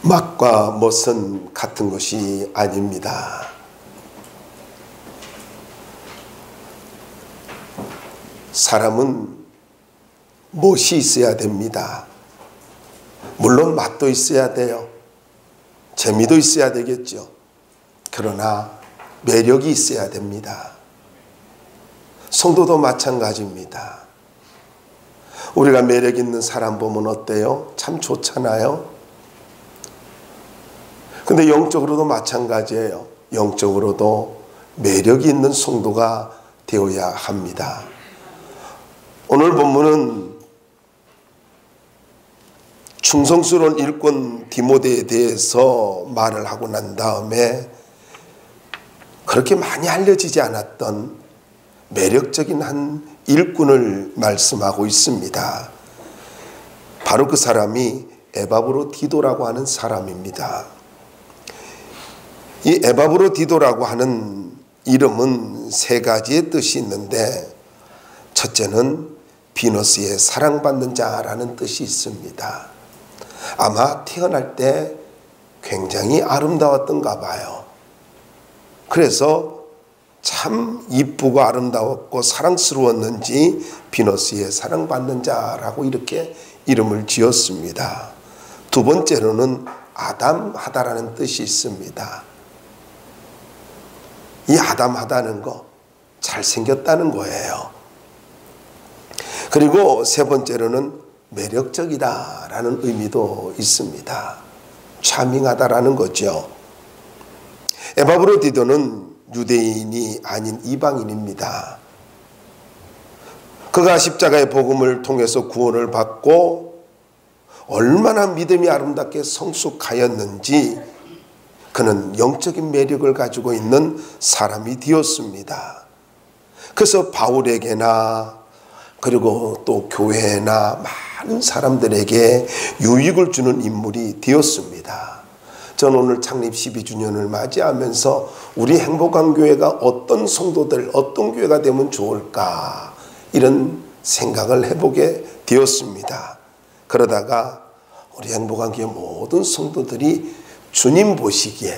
맛과 멋은 같은 것이 아닙니다. 사람은 멋이 있어야 됩니다. 물론 맛도 있어야 돼요. 재미도 있어야 되겠죠. 그러나 매력이 있어야 됩니다. 성도도 마찬가지입니다. 우리가 매력 있는 사람 보면 어때요? 참 좋잖아요. 근데 영적으로도 마찬가지예요. 영적으로도 매력이 있는 성도가 되어야 합니다. 오늘 본문은 충성스러운 일꾼 디모데에 대해서 말을 하고 난 다음에 그렇게 많이 알려지지 않았던 매력적인 한 일꾼을 말씀하고 있습니다. 바로 그 사람이 에바브로디도라고 하는 사람입니다. 이 에바브로디도라고 하는 이름은 세 가지의 뜻이 있는데, 첫째는 비너스의 사랑받는 자라는 뜻이 있습니다. 아마 태어날 때 굉장히 아름다웠던가 봐요. 그래서 참 이쁘고 아름다웠고 사랑스러웠는지 비너스의 사랑받는 자라고 이렇게 이름을 지었습니다. 두 번째로는 아담하다라는 뜻이 있습니다. 이 아담하다는 거 잘생겼다는 거예요. 그리고 세 번째로는 매력적이다라는 의미도 있습니다. 차밍하다라는 거죠. 에바브로디도는 유대인이 아닌 이방인입니다. 그가 십자가의 복음을 통해서 구원을 받고 얼마나 믿음이 아름답게 성숙하였는지 그는 영적인 매력을 가지고 있는 사람이 되었습니다. 그래서 바울에게나 그리고 또 교회나 많은 사람들에게 유익을 주는 인물이 되었습니다. 저는 오늘 창립 12주년을 맞이하면서 우리 행복한 교회가 어떤 성도들, 어떤 교회가 되면 좋을까 이런 생각을 해보게 되었습니다. 그러다가 우리 행복한 교회 모든 성도들이 주님 보시기에,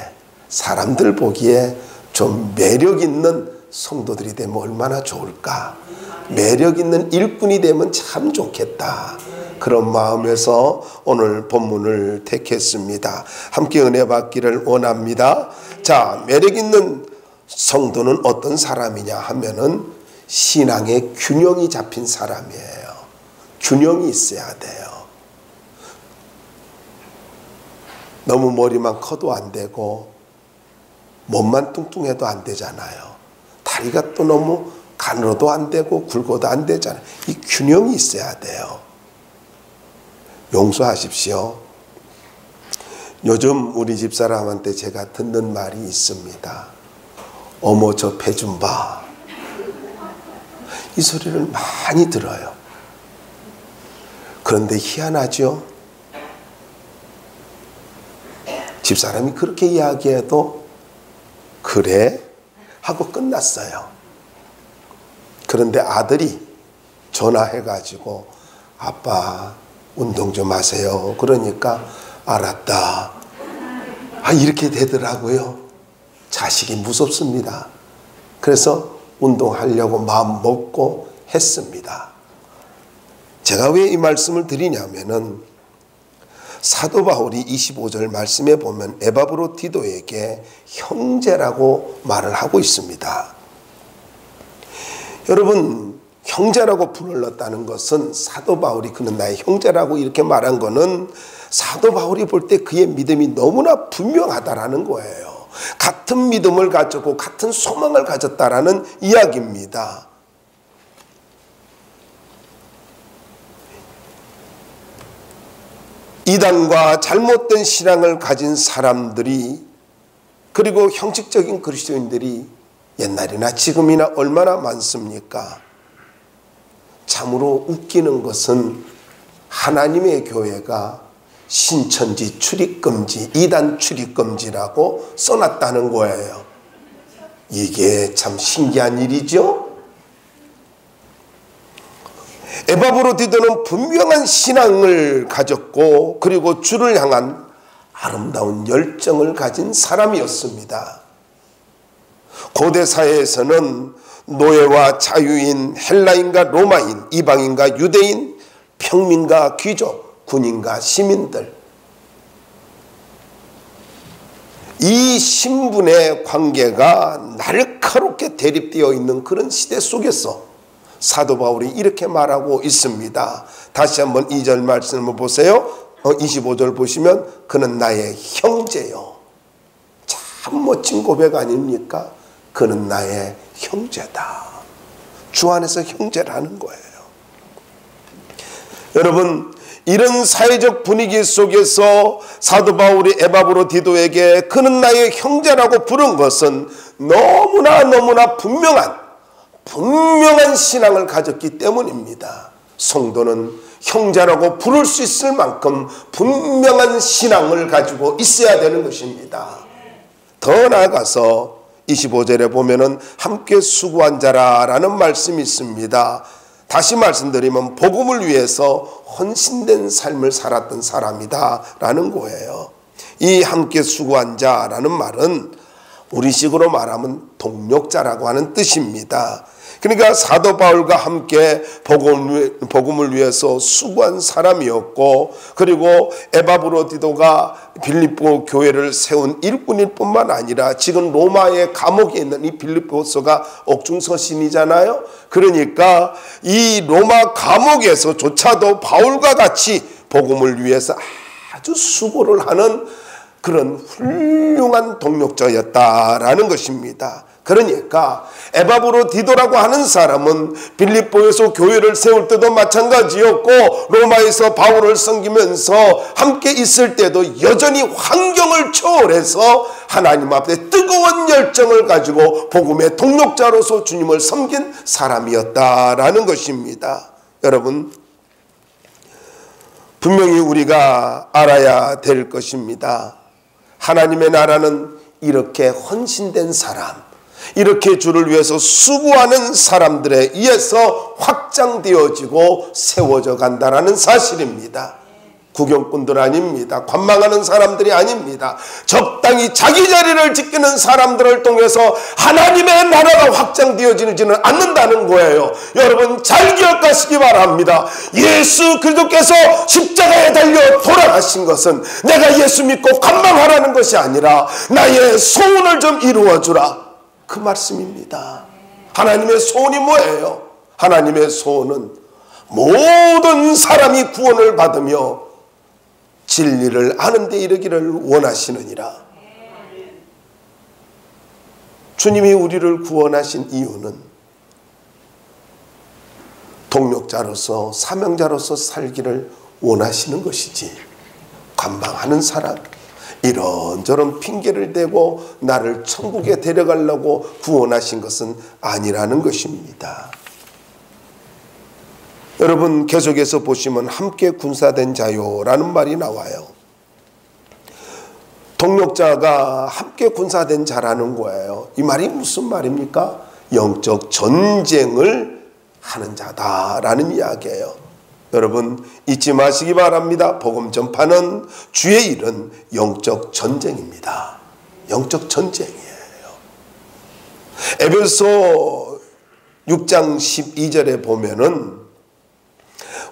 사람들 보기에 좀 매력 있는 성도들이 되면 얼마나 좋을까, 매력 있는 일꾼이 되면 참 좋겠다, 그런 마음에서 오늘 본문을 택했습니다. 함께 은혜 받기를 원합니다. 자, 매력 있는 성도는 어떤 사람이냐 하면은 신앙의 균형이 잡힌 사람이에요. 균형이 있어야 돼요. 너무 머리만 커도 안 되고 몸만 뚱뚱해도 안 되잖아요. 다리가 또 너무 가늘어도 안 되고 굵어도 안 되잖아요. 이 균형이 있어야 돼요. 용서하십시오. 요즘 우리 집사람한테 제가 듣는 말이 있습니다. 어머 저 배 좀 봐. 이 소리를 많이 들어요. 그런데 희한하죠. 집사람이 그렇게 이야기해도 그래? 하고 끝났어요. 그런데 아들이 전화해가지고 아빠 운동 좀 하세요. 그러니까 알았다. 이렇게 되더라고요. 자식이 무섭습니다. 그래서 운동하려고 마음 먹고 했습니다. 제가 왜 이 말씀을 드리냐면은 사도 바울이 25절 말씀에 보면 에바브로디도에게 형제라고 말을 하고 있습니다. 여러분, 형제라고 불렀다는 것은 사도 바울이 그는 나의 형제라고 이렇게 말한 거는 사도 바울이 볼 때 그의 믿음이 너무나 분명하다라는 거예요. 같은 믿음을 가졌고 같은 소망을 가졌다라는 이야기입니다. 이단과 잘못된 신앙을 가진 사람들이, 그리고 형식적인 그리스도인들이 옛날이나 지금이나 얼마나 많습니까? 참으로 웃기는 것은 하나님의 교회가 신천지 출입금지, 이단 출입금지라고 써놨다는 거예요. 이게 참 신기한 일이죠. 에바브로디도는 분명한 신앙을 가졌고 그리고 주를 향한 아름다운 열정을 가진 사람이었습니다. 고대 사회에서는 노예와 자유인, 헬라인과 로마인, 이방인과 유대인, 평민과 귀족, 군인과 시민들, 이 신분의 관계가 날카롭게 대립되어 있는 그런 시대 속에서 사도 바울이 이렇게 말하고 있습니다. 다시 한번 2절 말씀을 보세요. 25절 보시면 그는 나의 형제요. 참 멋진 고백 아닙니까? 그는 나의 형제다. 주 안에서 형제라는 거예요. 여러분, 이런 사회적 분위기 속에서 사도 바울이 에바브로디도에게 그는 나의 형제라고 부른 것은 너무나 분명한 신앙을 가졌기 때문입니다. 성도는 형제라고 부를 수 있을 만큼 분명한 신앙을 가지고 있어야 되는 것입니다. 더 나아가서 25절에 보면은 함께 수고한 자라라는 말씀이 있습니다. 다시 말씀드리면 복음을 위해서 헌신된 삶을 살았던 사람이다 라는 거예요. 이 함께 수고한 자라는 말은 우리식으로 말하면 동력자라고 하는 뜻입니다. 그러니까 사도 바울과 함께 복음을 위해서 수고한 사람이었고, 그리고 에바브로디도가 빌립보 교회를 세운 일꾼일 뿐만 아니라 지금 로마의 감옥에 있는 이 빌립보서가 옥중서신이잖아요. 그러니까 이 로마 감옥에서조차도 바울과 같이 복음을 위해서 아주 수고를 하는 그런 훌륭한 동력자였다라는 것입니다. 그러니까 에바브로디도라고 하는 사람은 빌립보에서 교회를 세울 때도 마찬가지였고, 로마에서 바울을 섬기면서 함께 있을 때도 여전히 환경을 초월해서 하나님 앞에 뜨거운 열정을 가지고 복음의 동력자로서 주님을 섬긴 사람이었다라는 것입니다. 여러분, 분명히 우리가 알아야 될 것입니다. 하나님의 나라는 이렇게 헌신된 사람, 이렇게 주를 위해서 수고하는 사람들에 의해서 확장되어지고 세워져 간다는 사실입니다. 구경꾼들 아닙니다. 관망하는 사람들이 아닙니다. 적당히 자기 자리를 지키는 사람들을 통해서 하나님의 나라가 확장되어지지는 않는다는 거예요. 여러분, 잘 기억하시기 바랍니다. 예수 그리스도께서 십자가에 달려 돌아가신 것은 내가 예수 믿고 관망하라는 것이 아니라 나의 소원을 좀 이루어주라, 그 말씀입니다. 하나님의 소원이 뭐예요? 하나님의 소원은 모든 사람이 구원을 받으며 진리를 아는 데 이르기를 원하시느니라. 주님이 우리를 구원하신 이유는 동력자로서 사명자로서 살기를 원하시는 것이지, 관망하는 사람, 이런저런 핑계를 대고 나를 천국에 데려가려고 구원하신 것은 아니라는 것입니다. 여러분, 계속해서 보시면 함께 군사된 자요라는 말이 나와요. 동력자가 함께 군사된 자라는 거예요. 이 말이 무슨 말입니까? 영적 전쟁을 하는 자다라는 이야기예요. 여러분, 잊지 마시기 바랍니다. 복음 전파는 주의 일은 영적 전쟁입니다. 영적 전쟁이에요. 에베소 6장 12절에 보면은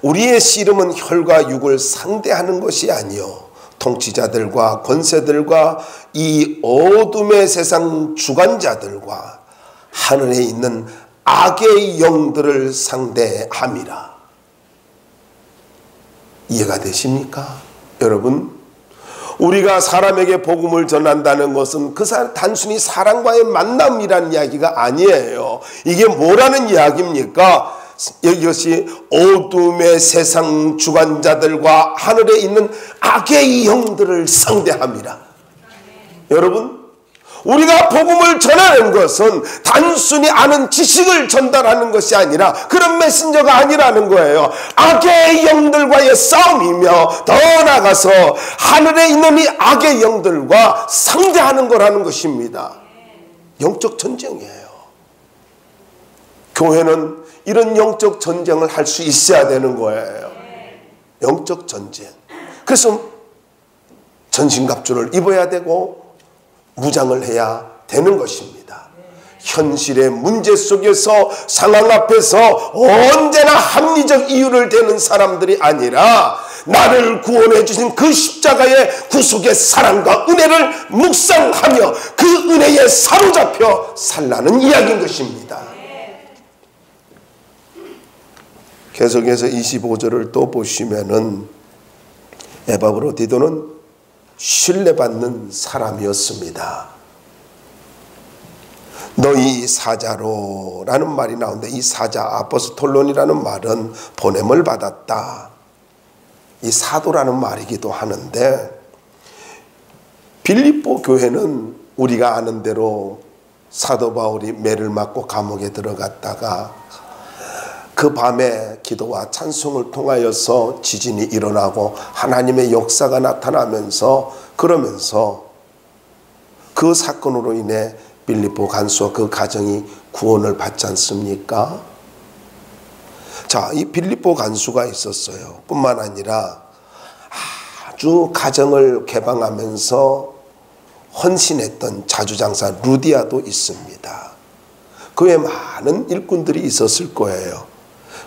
우리의 씨름은 혈과 육을 상대하는 것이 아니요 통치자들과 권세들과 이 어둠의 세상 주관자들과 하늘에 있는 악의 영들을 상대함이라. 이해가 되십니까? 여러분, 우리가 사람에게 복음을 전한다는 것은 단순히 사람과의 만남이라는 이야기가 아니에요. 이게 뭐라는 이야기입니까? 이것이 어둠의 세상 주관자들과 하늘에 있는 악의 영들을 상대함이라. 여러분, 우리가 복음을 전하는 것은 단순히 아는 지식을 전달하는 것이 아니라 그런 메신저가 아니라는 거예요. 악의 영들과의 싸움이며 더 나아가서 하늘에 있는 이 악의 영들과 상대하는 거라는 것입니다. 영적 전쟁이에요. 교회는 이런 영적 전쟁을 할 수 있어야 되는 거예요. 영적 전쟁. 그래서 전신갑주를 입어야 되고 무장을 해야 되는 것입니다. 현실의 문제 속에서 상황 앞에서 언제나 합리적 이유를 대는 사람들이 아니라 나를 구원해 주신 그 십자가의 구속의 사랑과 은혜를 묵상하며 그 은혜에 사로잡혀 살라는 이야기인 것입니다. 계속해서 25절을 또 보시면은 에바브로디도는 신뢰받는 사람이었습니다. 너희 사자로라는 말이 나오는데 이 사자 아포스톨론이라는 말은 보냄을 받았다. 이 사도라는 말이기도 하는데 빌립보 교회는 우리가 아는 대로 사도 바울이 매를 맞고 감옥에 들어갔다가 그 밤에 기도와 찬송을 통하여서 지진이 일어나고 하나님의 역사가 나타나면서 그러면서 그 사건으로 인해 빌립보 간수와 그 가정이 구원을 받지 않습니까? 자, 이 빌립보 간수가 있었어요. 뿐만 아니라 아주 가정을 개방하면서 헌신했던 자주장사 루디아도 있습니다. 그 외에 많은 일꾼들이 있었을 거예요.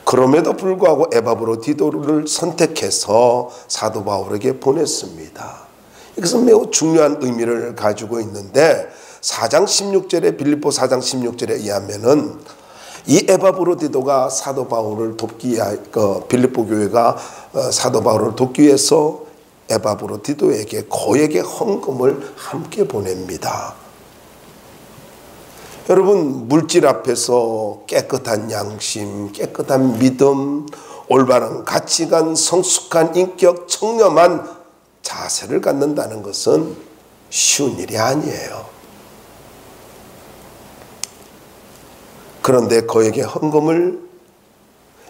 그럼에도 불구하고 에바브로디도를 선택해서 사도 바울에게 보냈습니다. 이것은 매우 중요한 의미를 가지고 있는데 4장 16절에 빌립보 4장 16절에 의하면은 이 에바브로디도가 사도 바울을 돕기 위해 빌립보 교회가 사도 바울을 돕기 위해서 에바브로디도에게 거액의 헌금을 함께 보냅니다. 여러분, 물질 앞에서 깨끗한 양심, 깨끗한 믿음, 올바른 가치관, 성숙한 인격, 청렴한 자세를 갖는다는 것은 쉬운 일이 아니에요. 그런데 그에게 헌금을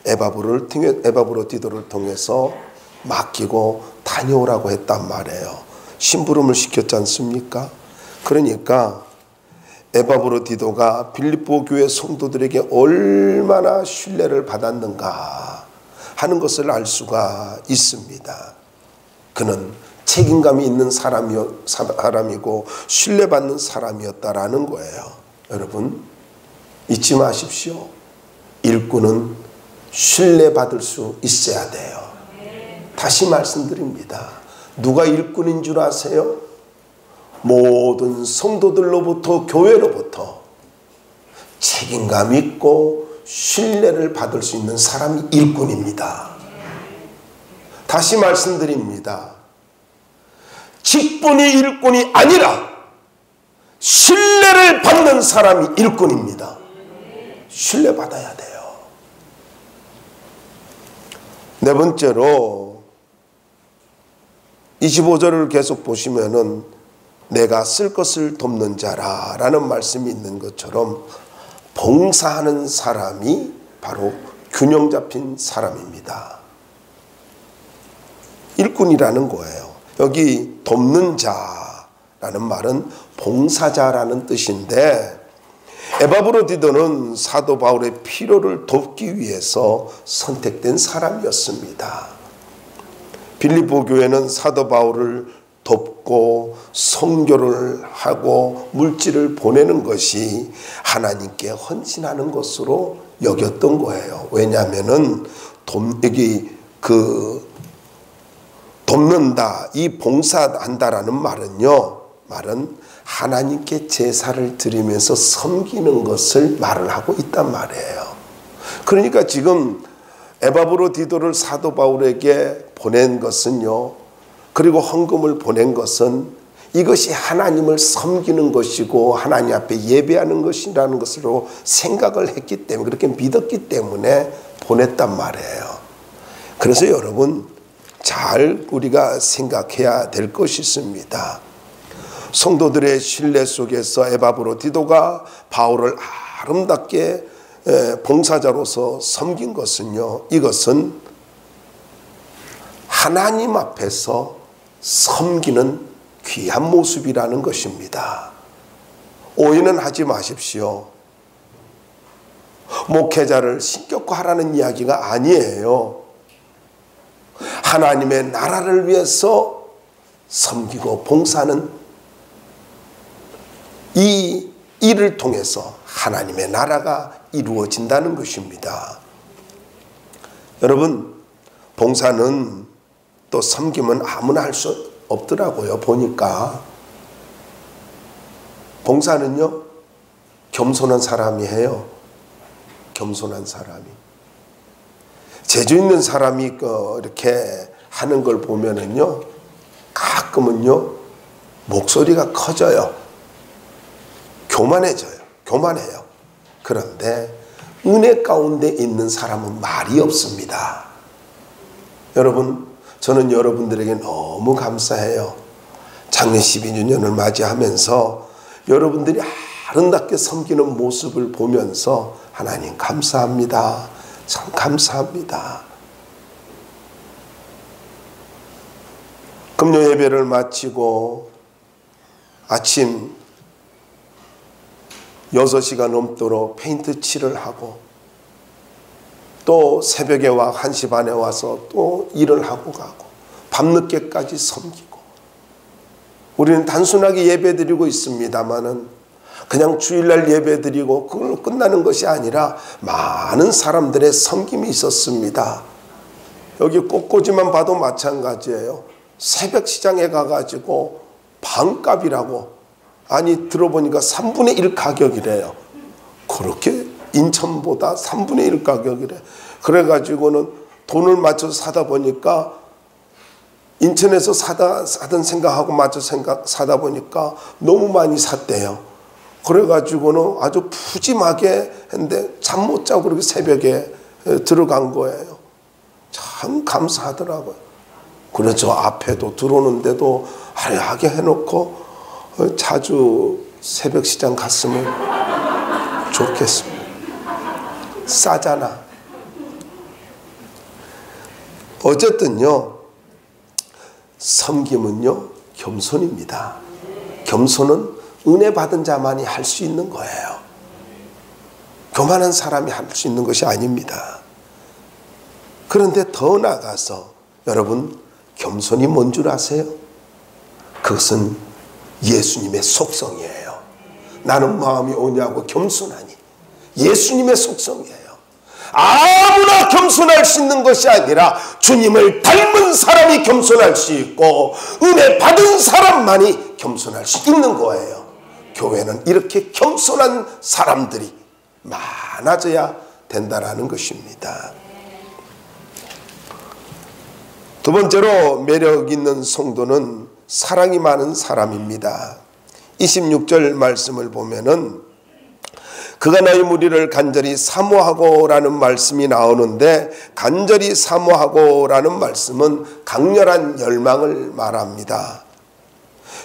에바브로디도를 통해서 맡기고 다녀오라고 했단 말이에요. 심부름을 시켰지 않습니까? 그러니까 에바브로디도가 빌립보 교회 성도들에게 얼마나 신뢰를 받았는가 하는 것을 알 수가 있습니다. 그는 책임감이 있는 사람이고 신뢰받는 사람이었다라는 거예요. 여러분, 잊지 마십시오. 일꾼은 신뢰받을 수 있어야 돼요. 다시 말씀드립니다. 누가 일꾼인 줄 아세요? 모든 성도들로부터, 교회로부터 책임감 있고 신뢰를 받을 수 있는 사람이 일꾼입니다. 다시 말씀드립니다. 직분이 일꾼이 아니라 신뢰를 받는 사람이 일꾼입니다. 신뢰받아야 돼요. 네 번째로 25절을 계속 보시면은 내가 쓸 것을 돕는 자라 라는 말씀이 있는 것처럼 봉사하는 사람이 바로 균형 잡힌 사람입니다. 일꾼이라는 거예요. 여기 돕는 자라는 말은 봉사자라는 뜻인데 에바브로디도는 사도 바울의 필요를 돕기 위해서 선택된 사람이었습니다. 빌립보 교회는 사도 바울을 돕고 선교를 하고 물질을 보내는 것이 하나님께 헌신하는 것으로 여겼던 거예요. 왜냐하면은 여기 돕는다, 이 봉사한다라는 말은 하나님께 제사를 드리면서 섬기는 것을 말을 하고 있단 말이에요. 그러니까 지금 에바브로디도를 사도 바울에게 보낸 것은요, 그리고 헌금을 보낸 것은 이것이 하나님을 섬기는 것이고 하나님 앞에 예배하는 것이라는 것으로 생각을 했기 때문에, 그렇게 믿었기 때문에 보냈단 말이에요. 그래서 여러분, 잘 우리가 생각해야 될 것이 있습니다. 성도들의 신뢰 속에서 에바브로디도가 바울을 아름답게 봉사자로서 섬긴 것은요, 이것은 하나님 앞에서 섬기는 귀한 모습이라는 것입니다. 오해는 하지 마십시오. 목회자를 신격화하라는 이야기가 아니에요. 하나님의 나라를 위해서 섬기고 봉사는 이 일을 통해서 하나님의 나라가 이루어진다는 것입니다. 여러분, 봉사는 또 섬김은 아무나 할 수 없더라고요. 보니까 봉사는요, 겸손한 사람이 해요. 겸손한 사람이. 재주 있는 사람이 이렇게 하는 걸 보면은요, 가끔은요, 목소리가 커져요. 교만해요. 그런데 은혜 가운데 있는 사람은 말이 없습니다. 여러분, 저는 여러분들에게 너무 감사해요. 장례 12주년을 맞이하면서 여러분들이 아름답게 섬기는 모습을 보면서 하나님 감사합니다. 참 감사합니다. 금요 예배를 마치고 아침 6시가 넘도록 페인트 칠을 하고 또 새벽에 1시 반에 와서 또 일을 하고 가고 밤늦게까지 섬기고, 우리는 단순하게 예배드리고 있습니다마는 그냥 주일날 예배드리고 그걸로 끝나는 것이 아니라 많은 사람들의 섬김이 있었습니다. 여기 꽃꽂이만 봐도 마찬가지예요. 새벽 시장에 가가지고 반값이라고, 아니 들어보니까 3분의 1 가격이래요. 그렇게 인천보다 3분의 1 가격이래. 그래가지고는 돈을 맞춰서 사다 보니까 인천에서 사던 생각하고 맞춰 사다 보니까 너무 많이 샀대요. 그래가지고는 아주 푸짐하게 했는데 잠 못 자고 그렇게 새벽에 들어간 거예요. 참 감사하더라고요. 그래서 저 앞에도 들어오는데도 화려하게 해놓고 자주 새벽 시장 갔으면 좋겠습니다. 싸잖아. 어쨌든요, 섬김은요, 겸손입니다. 겸손은 은혜 받은 자만이 할 수 있는 거예요. 교만한 사람이 할 수 있는 것이 아닙니다. 그런데 더 나아가서 여러분, 겸손이 뭔 줄 아세요? 그것은 예수님의 속성이에요. 나는 마음이 오냐고 겸손하니. 예수님의 속성이에요. 아무나 겸손할 수 있는 것이 아니라 주님을 닮은 사람이 겸손할 수 있고 은혜 받은 사람만이 겸손할 수 있는 거예요. 교회는 이렇게 겸손한 사람들이 많아져야 된다라는 것입니다. 두 번째로 매력 있는 성도는 사랑이 많은 사람입니다. 26절 말씀을 보면은 그가 나의 무리를 간절히 사모하고 라는 말씀이 나오는데, 간절히 사모하고 라는 말씀은 강렬한 열망을 말합니다.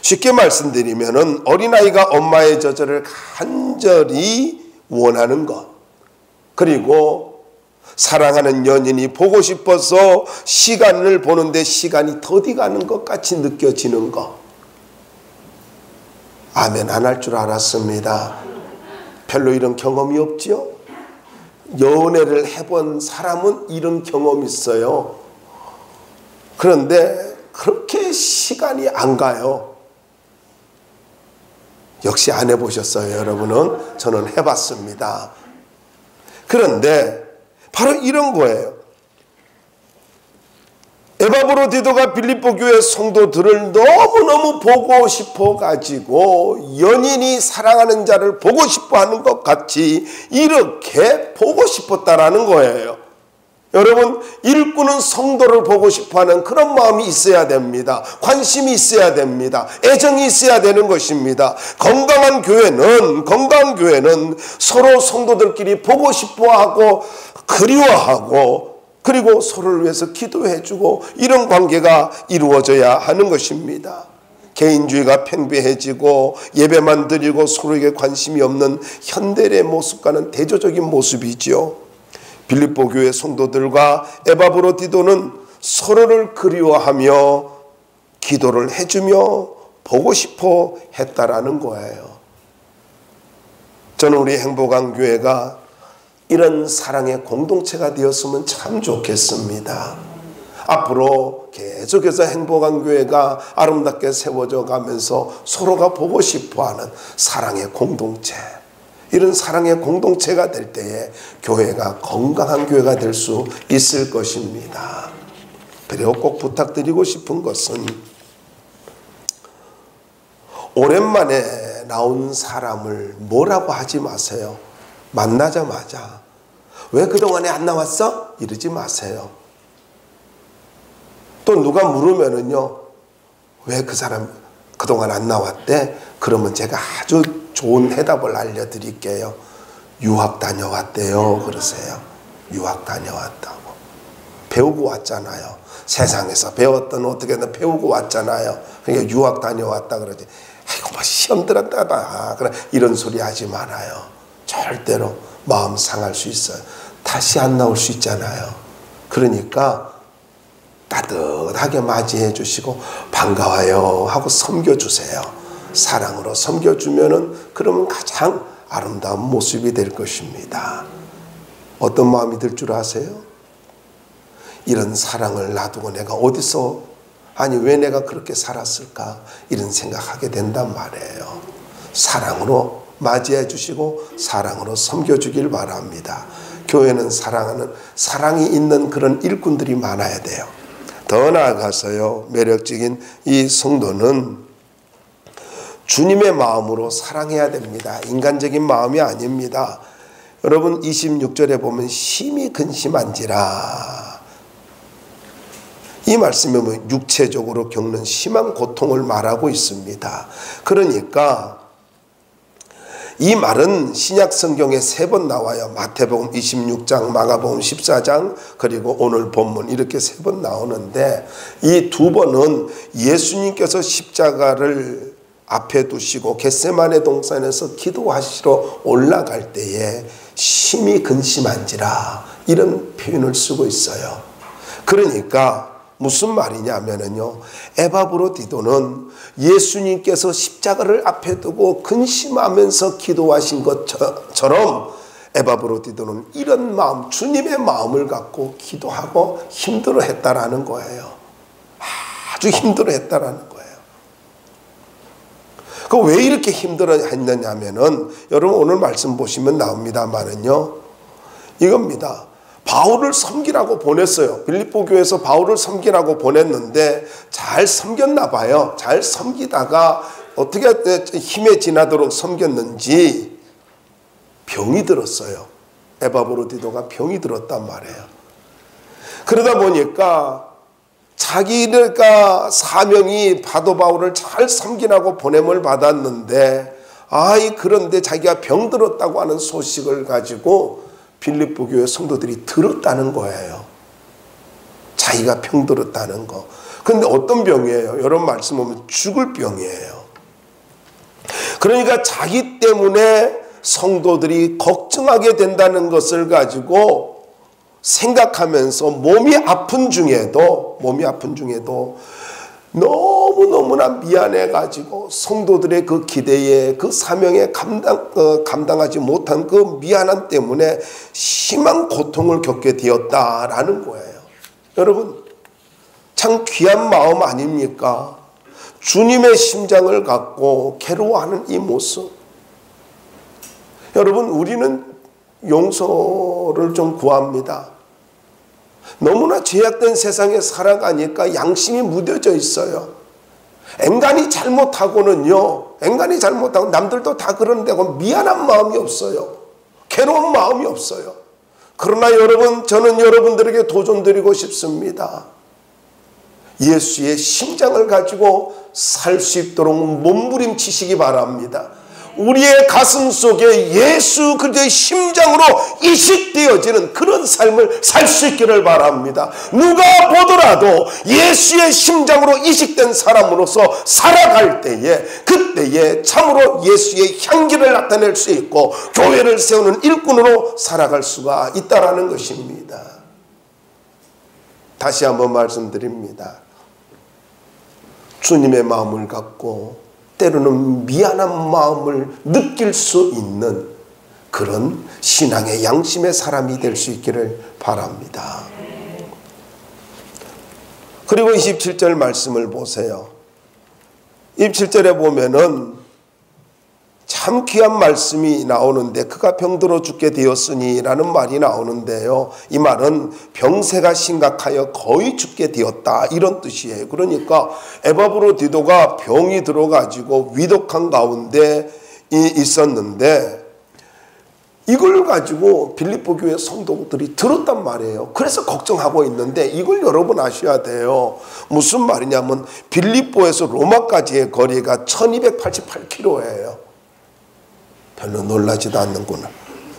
쉽게 말씀드리면은 어린아이가 엄마의 젖을 간절히 원하는 것, 그리고 사랑하는 연인이 보고 싶어서 시간을 보는데 시간이 더디 가는 것 같이 느껴지는 것. 아멘 안 할 줄 알았습니다. 별로 이런 경험이 없죠? 연애를 해본 사람은 이런 경험이 있어요. 그런데 그렇게 시간이 안 가요. 역시 안 해보셨어요, 여러분은? 저는 해봤습니다. 그런데 바로 이런 거예요. 에바브로디도가 빌립보 교회 성도들을 너무너무 보고 싶어 가지고 연인이 사랑하는 자를 보고 싶어 하는 것 같이 이렇게 보고 싶었다라는 거예요. 여러분, 일꾼은 성도를 보고 싶어 하는 그런 마음이 있어야 됩니다. 관심이 있어야 됩니다. 애정이 있어야 되는 것입니다. 건강한 교회는 서로 성도들끼리 보고 싶어 하고 그리워하고, 그리고 서로를 위해서 기도해주고 이런 관계가 이루어져야 하는 것입니다. 개인주의가 팽배해지고 예배만 드리고 서로에게 관심이 없는 현대의 모습과는 대조적인 모습이죠. 빌립보 교회 성도들과 에바브로디도는 서로를 그리워하며 기도를 해주며 보고 싶어 했다라는 거예요. 저는 우리 행복한 교회가 이런 사랑의 공동체가 되었으면 참 좋겠습니다. 앞으로 계속해서 행복한 교회가 아름답게 세워져 가면서 서로가 보고 싶어하는 사랑의 공동체, 이런 사랑의 공동체가 될 때에 교회가 건강한 교회가 될 수 있을 것입니다. 그리고 꼭 부탁드리고 싶은 것은 오랜만에 나온 사람을 뭐라고 하지 마세요. 만나자마자 왜 그동안에 안 나왔어? 이러지 마세요. 또 누가 물으면은요, 왜 그 사람 그동안 안 나왔대? 그러면 제가 아주 좋은 대답을 알려드릴게요. 유학 다녀왔대요. 그러세요. 유학 다녀왔다고. 배우고 왔잖아요. 세상에서 배웠던 어떻게든 배우고 왔잖아요. 그러니까 유학 다녀왔다 그러지. 아이고 뭐 시험 들었다다. 이런 소리 하지 말아요. 절대로 마음 상할 수 있어요. 다시 안 나올 수 있잖아요. 그러니까 따뜻하게 맞이해 주시고 반가워요 하고 섬겨주세요. 사랑으로 섬겨주면은 그러면 가장 아름다운 모습이 될 것입니다. 어떤 마음이 들 줄 아세요? 이런 사랑을 놔두고 내가 어디서, 아니 왜 내가 그렇게 살았을까, 이런 생각하게 된단 말이에요. 사랑으로 맞이해 주시고 사랑으로 섬겨주길 바랍니다. 교회는 사랑이 있는 그런 일꾼들이 많아야 돼요. 더 나아가서요, 매력적인 이 성도는 주님의 마음으로 사랑해야 됩니다. 인간적인 마음이 아닙니다. 여러분 26절에 보면 심히 근심한지라, 이 말씀에 보면 육체적으로 겪는 심한 고통을 말하고 있습니다. 그러니까 이 말은 신약 성경에 3번 나와요. 마태복음 26장, 마가복음 14장, 그리고 오늘 본문 이렇게 3번 나오는데, 이 2번은 예수님께서 십자가를 앞에 두시고 겟세마네 동산에서 기도하시러 올라갈 때에 심히 근심한지라, 이런 표현을 쓰고 있어요. 그러니까 무슨 말이냐면요, 에바브로디도는 예수님께서 십자가를 앞에 두고 근심하면서 기도하신 것처럼 에바브로디도는 이런 마음, 주님의 마음을 갖고 기도하고 힘들어했다라는 거예요. 아주 힘들어했다라는 거예요. 그 왜 이렇게 힘들어했느냐면은, 여러분 오늘 말씀 보시면 나옵니다만은요, 이겁니다. 바울을 섬기라고 보냈어요. 빌립보 교회에서 바울을 섬기라고 보냈는데 잘 섬겼나 봐요. 잘 섬기다가 어떻게 힘에 지나도록 섬겼는지 병이 들었어요. 에바브로디도가 병이 들었단 말이에요. 그러다 보니까 자기가 사명이 바도 바울을 잘 섬기라고 보냄을 받았는데, 그런데 자기가 병들었다고 하는 소식을 가지고 빌립보 교회 성도들이 들었다는 거예요. 자기가 병들었다는 거. 그런데 어떤 병이에요? 여러분 말씀 보면 죽을 병이에요. 그러니까 자기 때문에 성도들이 걱정하게 된다는 것을 가지고 생각하면서 몸이 아픈 중에도 너무너무나 미안해가지고 성도들의 그 기대에, 그 사명에 감당하지 못한 그 미안함 때문에 심한 고통을 겪게 되었다라는 거예요. 여러분 참 귀한 마음 아닙니까? 주님의 심장을 갖고 괴로워하는 이 모습. 여러분 우리는 용서를 좀 구합니다. 너무나 죄악된 세상에 살아가니까 양심이 무뎌져 있어요. 인간이 잘못하고 남들도 다 그러는데 미안한 마음이 없어요. 괴로운 마음이 없어요. 그러나 여러분, 저는 여러분들에게 도전드리고 싶습니다. 예수의 심장을 가지고 살 수 있도록 몸부림치시기 바랍니다. 우리의 가슴 속에 예수 그리스도의 심장으로 이식되어지는 그런 삶을 살 수 있기를 바랍니다. 누가 보더라도 예수의 심장으로 이식된 사람으로서 살아갈 때에, 그때에 참으로 예수의 향기를 나타낼 수 있고 교회를 세우는 일꾼으로 살아갈 수가 있다라는 것입니다. 다시 한번 말씀드립니다. 주님의 마음을 갖고 때로는 미안한 마음을 느낄 수 있는 그런 신앙의 양심의 사람이 될 수 있기를 바랍니다. 그리고 27절 말씀을 보세요. 27절에 보면은 참 귀한 말씀이 나오는데 그가 병들어 죽게 되었으니 라는 말이 나오는데요. 이 말은 병세가 심각하여 거의 죽게 되었다 이런 뜻이에요. 그러니까 에바브로디도가 병이 들어가지고 위독한 가운데 있었는데 이걸 가지고 빌립보 교회 성도들이 들었단 말이에요. 그래서 걱정하고 있는데 이걸 여러분 아셔야 돼요. 무슨 말이냐면 빌립보에서 로마까지의 거리가 1288km예요. 별로 놀라지도 않는구나.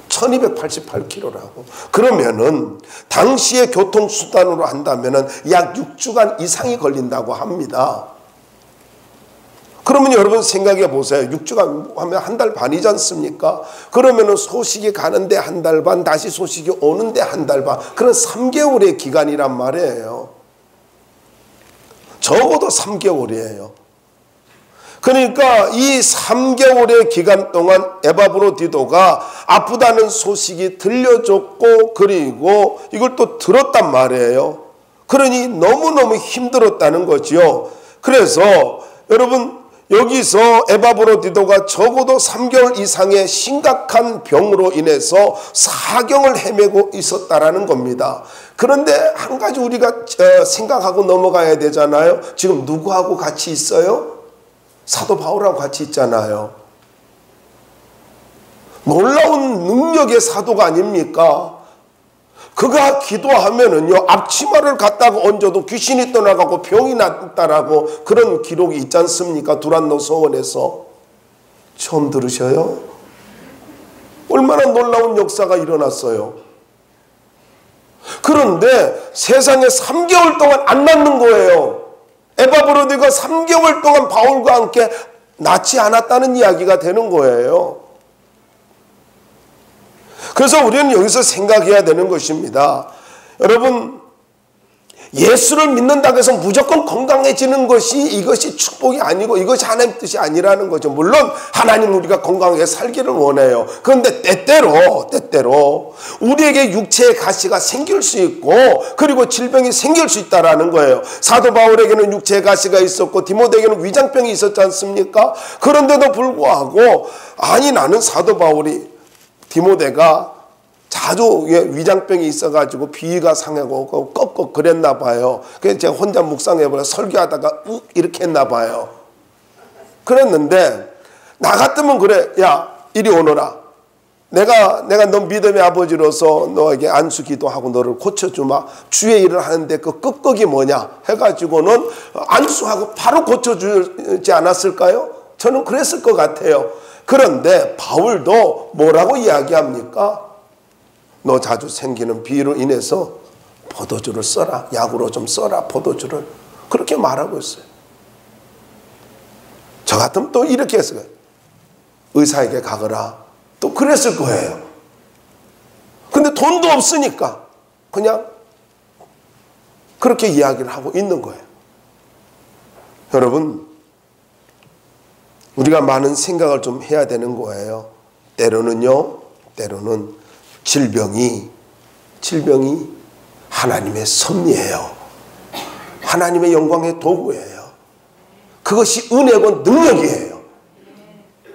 1288km라고. 그러면은 당시의 교통수단으로 한다면은 약 6주간 이상이 걸린다고 합니다. 그러면 여러분 생각해 보세요. 6주간 하면 한 달 반이지 않습니까? 그러면은 소식이 가는데 한 달 반, 다시 소식이 오는데 한 달 반. 그런 3개월의 기간이란 말이에요. 적어도 3개월이에요. 그러니까 이 3개월의 기간 동안 에바브로디도가 아프다는 소식이 들려줬고 그리고 이걸 또 들었단 말이에요. 그러니 너무너무 힘들었다는 거지요. 그래서 여러분 여기서 에바브로디도가 적어도 3개월 이상의 심각한 병으로 인해서 사경을 헤매고 있었다라는 겁니다. 그런데 한 가지 우리가 생각하고 넘어가야 되잖아요. 지금 누구하고 같이 있어요? 사도 바울하고 같이 있잖아요. 놀라운 능력의 사도가 아닙니까? 그가 기도하면은요, 앞치마를 갖다가 얹어도 귀신이 떠나가고 병이 낫다라고 그런 기록이 있지 않습니까? 두란노 서원에서. 처음 들으셔요? 얼마나 놀라운 역사가 일어났어요. 그런데 세상에 3개월 동안 안 낫는 거예요. 에바브로디가 3개월 동안 바울과 함께 낫지 않았다는 이야기가 되는 거예요. 그래서 우리는 여기서 생각해야 되는 것입니다. 여러분, 예수를 믿는다고 해서 무조건 건강해지는 것이 이것이 축복이 아니고 이것이 하나님의 뜻이 아니라는 거죠. 물론 하나님 우리가 건강하게 살기를 원해요. 그런데 때때로 우리에게 육체의 가시가 생길 수 있고 그리고 질병이 생길 수 있다라는 거예요. 사도 바울에게는 육체의 가시가 있었고 디모데에게는 위장병이 있었지 않습니까? 그런데도 불구하고 아니 나는 사도 바울이 디모데가 자주 위장병이 있어가지고 비위가 상하고 꺾고 그랬나 봐요. 그래서 제가 혼자 묵상해보려 설교하다가 이렇게 했나 봐요. 그랬는데 나 같으면 그래. 야 이리 오너라. 내가 너 믿음의 아버지로서 너에게 안수 기도하고 너를 고쳐주마. 주의 일을 하는데 그 끄끄기 뭐냐 해가지고는 안수하고 바로 고쳐주지 않았을까요? 저는 그랬을 것 같아요. 그런데 바울도 뭐라고 이야기합니까? 너 자주 생기는 비위로 인해서 포도주를 써라. 약으로 좀 써라. 포도주를. 그렇게 말하고 있어요. 저 같으면 또 이렇게 했어요. 의사에게 가거라. 또 그랬을 거예요. 근데 돈도 없으니까 그냥 그렇게 이야기를 하고 있는 거예요. 여러분, 우리가 많은 생각을 좀 해야 되는 거예요. 때로는 질병이 하나님의 섭리예요. 하나님의 영광의 도구예요. 그것이 은혜고 능력이에요.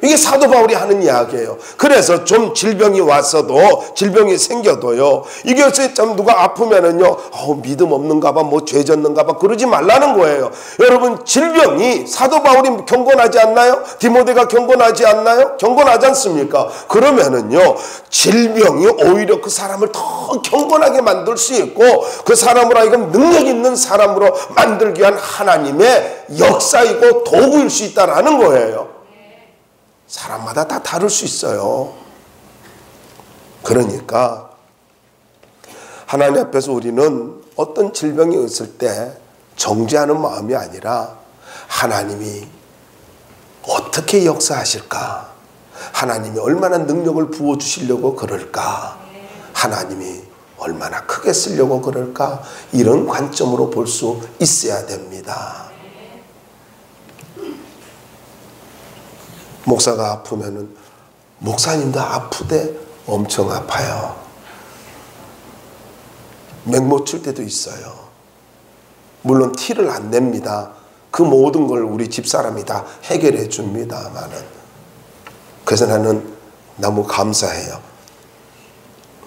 이게 사도 바울이 하는 이야기예요. 그래서 좀 질병이 왔어도 질병이 생겨도요. 이게 좀 누가 아프면은요. 믿음 없는가 봐. 뭐 죄 졌는가 봐. 그러지 말라는 거예요. 여러분 질병이 사도 바울이 경건하지 않나요? 디모데가 경건하지 않나요? 경건하지 않습니까? 그러면은요. 질병이 오히려 그 사람을 더 경건하게 만들 수 있고 그 사람으로 하여금 능력 있는 사람으로 만들기 위한 하나님의 역사이고 도구일 수 있다라는 거예요. 사람마다 다 다를 수 있어요. 그러니까 하나님 앞에서 우리는 어떤 질병이 있을 때 정죄하는 마음이 아니라 하나님이 어떻게 역사하실까? 하나님이 얼마나 능력을 부어주시려고 그럴까? 하나님이 얼마나 크게 쓰려고 그럴까? 이런 관점으로 볼 수 있어야 됩니다. 목사가 아프면은 목사님도 아프대 엄청 아파요. 맥 못 칠 때도 있어요. 물론 티를 안 냅니다. 그 모든 걸 우리 집사람이 다 해결해 줍니다만은. 그래서 나는 너무 감사해요.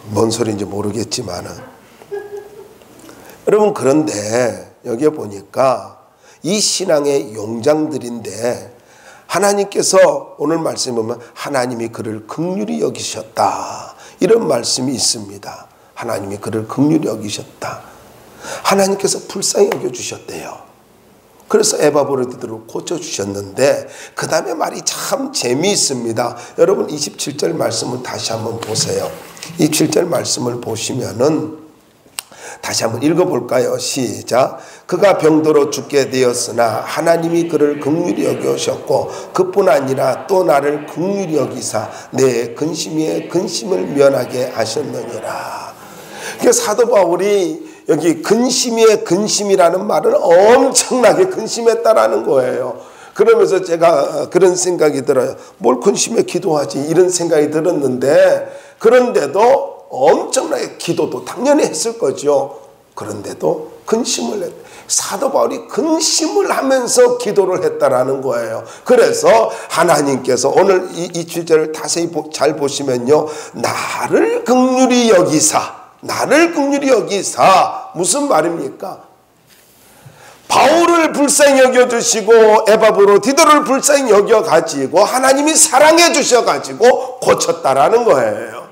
뭔 소리인지 모르겠지만은. 여러분, 그런데 여기에 보니까 이 신앙의 용장들인데 하나님께서 오늘 말씀에 보면 하나님이 그를 긍휼히 여기셨다, 이런 말씀이 있습니다. 하나님이 그를 긍휼히 여기셨다. 하나님께서 불쌍히 여겨주셨대요. 그래서 에바브로디도를 고쳐주셨는데 그 다음에 말이 참 재미있습니다. 여러분 27절 말씀을 다시 한번 보세요. 27절 말씀을 보시면은 다시 한번 읽어볼까요? 시작. 그가 병들어 죽게 되었으나 하나님이 그를 긍휼히 여기셨고 그뿐 아니라 또 나를 긍휼히 여기사 내 근심에 근심을 면하게 하셨느니라. 그러니까 사도 바울이 여기 근심의 근심이라는 말은 엄청나게 근심했다라는 거예요. 그러면서 제가 그런 생각이 들어요. 뭘 근심에 기도하지, 이런 생각이 들었는데, 그런데도 엄청나게 기도도 당연히 했을 거죠. 그런데도 근심을 했. 사도 바울이 근심을 하면서 기도를 했다라는 거예요. 그래서 하나님께서 오늘 이 7절을 자세히 잘 보시면요, 나를 긍휼히 여기사, 나를 긍휼히 여기사, 무슨 말입니까? 바울을 불쌍히 여겨주시고 에바브로디도를 불쌍히 여겨가지고 하나님이 사랑해 주셔가지고 고쳤다라는 거예요.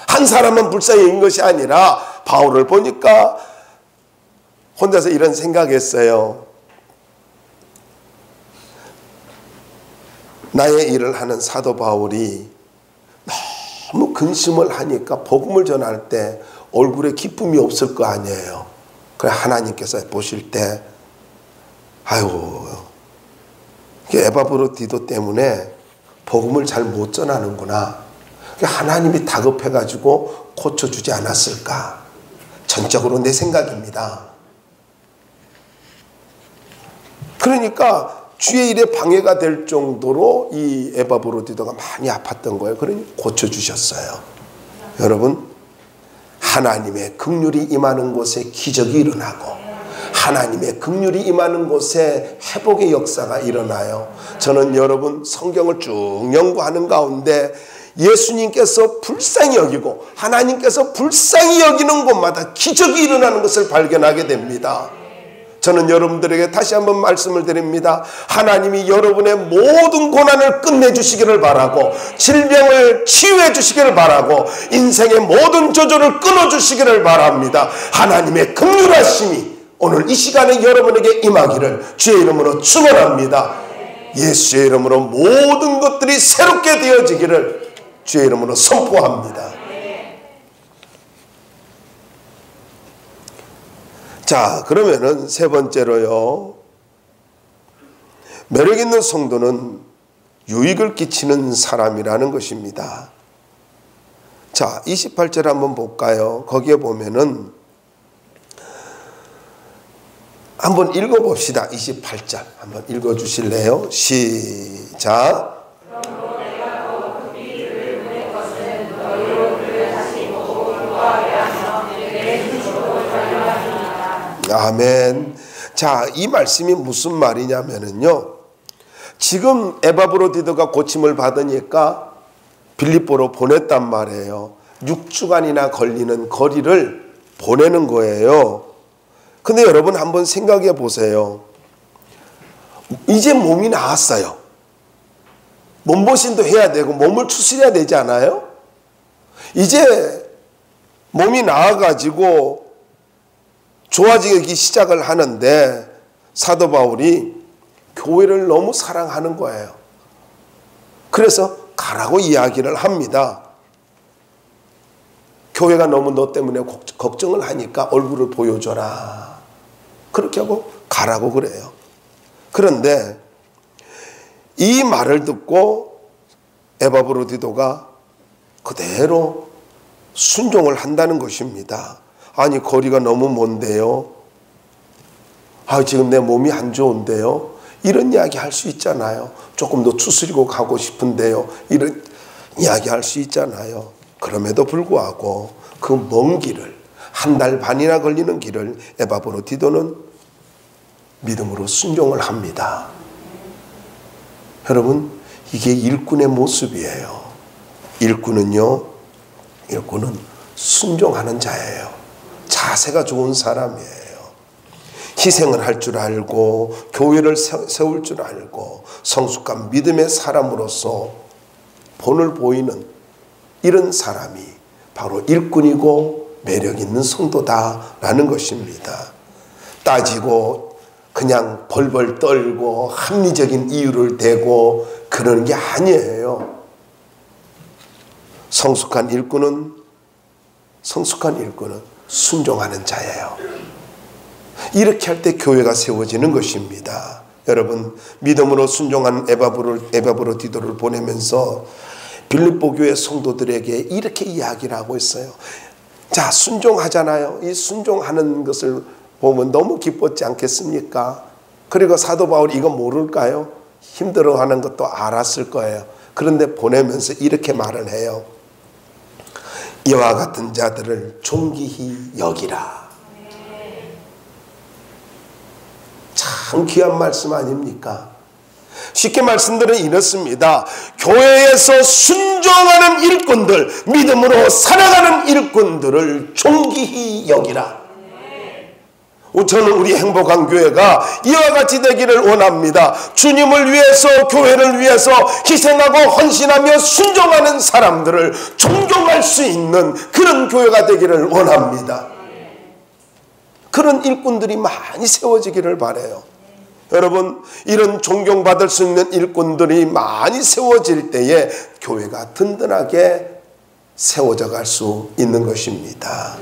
한 사람은 불쌍히 여긴 것이 아니라 바울을 보니까 혼자서 이런 생각했어요. 나의 일을 하는 사도 바울이 너무 근심을 하니까 복음을 전할 때 얼굴에 기쁨이 없을 거 아니에요. 그래 하나님께서 보실 때 아이고 에바브로디도 때문에 복음을 잘 못 전하는구나. 하나님이 다급해가지고 고쳐주지 않았을까. 전적으로 내 생각입니다. 그러니까 주의 일에 방해가 될 정도로 이 에바브로디도가 많이 아팠던 거예요. 그러니 고쳐주셨어요. 여러분, 하나님의 긍휼이 임하는 곳에 기적이 일어나고 하나님의 긍휼이 임하는 곳에 회복의 역사가 일어나요. 저는 여러분 성경을 쭉 연구하는 가운데 예수님께서 불쌍히 여기고 하나님께서 불쌍히 여기는 곳마다 기적이 일어나는 것을 발견하게 됩니다. 저는 여러분들에게 다시 한번 말씀을 드립니다. 하나님이 여러분의 모든 고난을 끝내주시기를 바라고 질병을 치유해 주시기를 바라고 인생의 모든 저주를 끊어주시기를 바랍니다. 하나님의 긍휼하심이 오늘 이 시간에 여러분에게 임하기를 주의 이름으로 축원합니다. 예수의 이름으로 모든 것들이 새롭게 되어지기를 주의 이름으로 선포합니다. 자, 그러면은 세 번째로요, 매력 있는 성도는 유익을 끼치는 사람이라는 것입니다. 자, 28절 한번 볼까요? 거기에 보면은 한번 읽어봅시다. 28절 한번 읽어주실래요? 시작. 아멘. 자, 이 말씀이 무슨 말이냐면요, 지금 에바브로디도가 고침을 받으니까 빌립보로 보냈단 말이에요. 6주간이나 걸리는 거리를 보내는 거예요. 근데 여러분 한번 생각해 보세요. 이제 몸이 나았어요. 몸보신도 해야 되고 몸을 추스려야 되지 않아요? 이제 몸이 나아가지고 좋아지기 시작을 하는데 사도 바울이 교회를 너무 사랑하는 거예요. 그래서 가라고 이야기를 합니다. 교회가 너무 너 때문에 걱정을 하니까 얼굴을 보여줘라. 그렇게 하고 가라고 그래요. 그런데 이 말을 듣고 에바브로디도가 그대로 순종을 한다는 것입니다. 아니, 거리가 너무 먼데요. 지금 내 몸이 안 좋은데요. 이런 이야기 할 수 있잖아요. 조금 더 추스리고 가고 싶은데요. 이런 이야기 할 수 있잖아요. 그럼에도 불구하고 그 먼 길을 한 달 반이나 걸리는 길을 에바브로디도는 믿음으로 순종을 합니다. 여러분, 이게 일꾼의 모습이에요. 일꾼은 순종하는 자예요. 자세가 좋은 사람이에요. 희생을 할 줄 알고 교회를 세울 줄 알고 성숙한 믿음의 사람으로서 본을 보이는 이런 사람이 바로 일꾼이고 매력 있는 성도다라는 것입니다. 따지고 그냥 벌벌 떨고 합리적인 이유를 대고 그러는 게 아니에요. 성숙한 일꾼은 순종하는 자예요. 이렇게 할 때 교회가 세워지는 것입니다. 여러분, 믿음으로 순종한 에바브로디도를 보내면서 빌립보 교회 성도들에게 이렇게 이야기를 하고 있어요. 자, 순종하잖아요. 이 순종하는 것을 보면 너무 기뻤지 않겠습니까? 그리고 사도 바울이 이거 모를까요? 힘들어하는 것도 알았을 거예요. 그런데 보내면서 이렇게 말을 해요. 이와 같은 자들을 존귀히 여기라. 참 귀한 말씀 아닙니까? 쉽게 말씀드리면 이렇습니다. 교회에서 순종하는 일꾼들, 믿음으로 살아가는 일꾼들을 존귀히 여기라. 저는 우리 행복한 교회가 이와 같이 되기를 원합니다. 주님을 위해서, 교회를 위해서 희생하고 헌신하며 순종하는 사람들을 존경할 수 있는 그런 교회가 되기를 원합니다. 그런 일꾼들이 많이 세워지기를 바라요. 여러분, 이런 존경받을 수 있는 일꾼들이 많이 세워질 때에 교회가 든든하게 세워져 갈 수 있는 것입니다.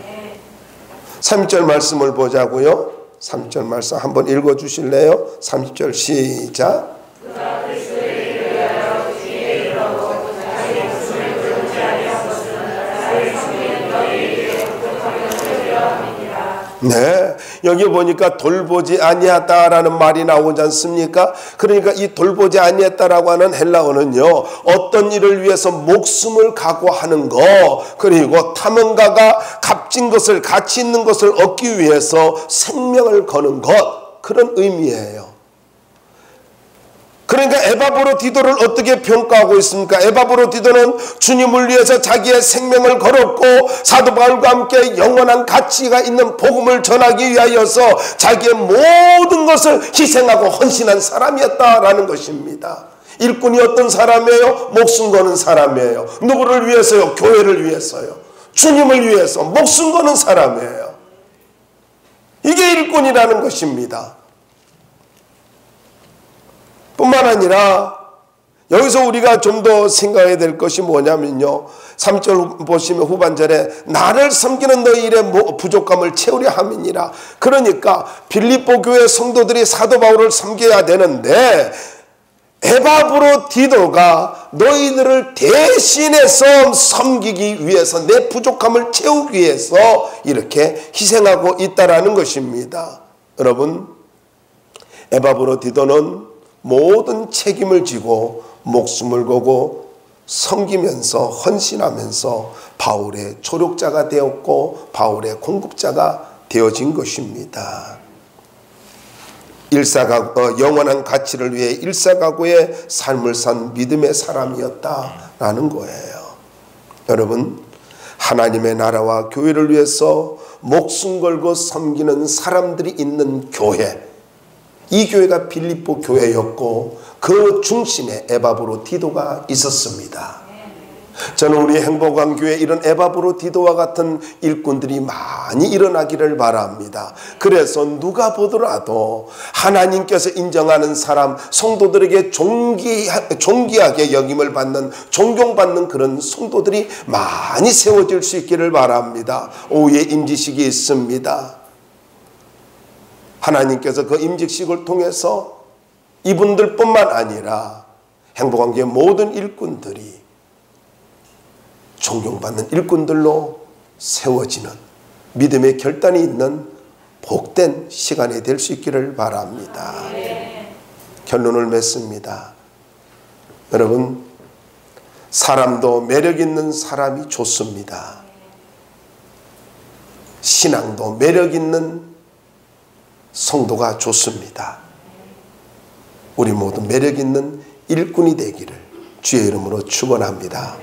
30절 말씀을 보자고요. 30절 말씀 한번 읽어주실래요? 30절 시작. 네, 여기 보니까 돌보지 아니하다라는 말이 나오지 않습니까? 그러니까 이 돌보지 아니했다라고 하는 헬라어는요, 어떤 일을 위해서 목숨을 각오하는 것, 그리고 탐험가가 값진 것을, 가치 있는 것을 얻기 위해서 생명을 거는 것, 그런 의미예요. 그러니까 에바브로디도를 어떻게 평가하고 있습니까? 에바브로디도는 주님을 위해서 자기의 생명을 걸었고 사도 바울과 함께 영원한 가치가 있는 복음을 전하기 위하여서 자기의 모든 것을 희생하고 헌신한 사람이었다라는 것입니다. 일꾼이 어떤 사람이에요? 목숨 거는 사람이에요. 누구를 위해서요? 교회를 위해서요. 주님을 위해서 목숨 거는 사람이에요. 이게 일꾼이라는 것입니다. 뿐만 아니라 여기서 우리가 좀 더 생각해야 될 것이 뭐냐면요, 3절 보시면 후반절에 나를 섬기는 너희 일의 부족함을 채우려 함이니라. 그러니까 빌립보 교회 성도들이 사도 바울을 섬겨야 되는데 에바브로디도가 너희들을 대신해서 섬기기 위해서, 내 부족함을 채우기 위해서 이렇게 희생하고 있다라는 것입니다. 여러분, 에바브로디도는 모든 책임을 지고 목숨을 걸고 섬기면서 헌신하면서 바울의 조력자가 되었고 바울의 공급자가 되어진 것입니다. 영원한 가치를 위해 일사각오의 삶을 산 믿음의 사람이었다라는 거예요. 여러분, 하나님의 나라와 교회를 위해서 목숨 걸고 섬기는 사람들이 있는 교회, 이 교회가 빌립보 교회였고 그 중심에 에바브로디도가 있었습니다. 저는 우리 행복한 교회 이런 에바브로디도와 같은 일꾼들이 많이 일어나기를 바랍니다. 그래서 누가 보더라도 하나님께서 인정하는 사람, 성도들에게 존귀하게 여김을 받는, 존경받는 그런 성도들이 많이 세워질 수 있기를 바랍니다. 오후에 임지식이 있습니다. 하나님께서 그 임직식을 통해서 이분들뿐만 아니라 행복한 교회 모든 일꾼들이 존경받는 일꾼들로 세워지는 믿음의 결단이 있는 복된 시간이 될 수 있기를 바랍니다. 결론을 맺습니다. 여러분, 사람도 매력 있는 사람이 좋습니다. 신앙도 매력 있는 성도가 좋습니다. 우리 모두 매력 있는 일꾼이 되기를 주의 이름으로 축원합니다.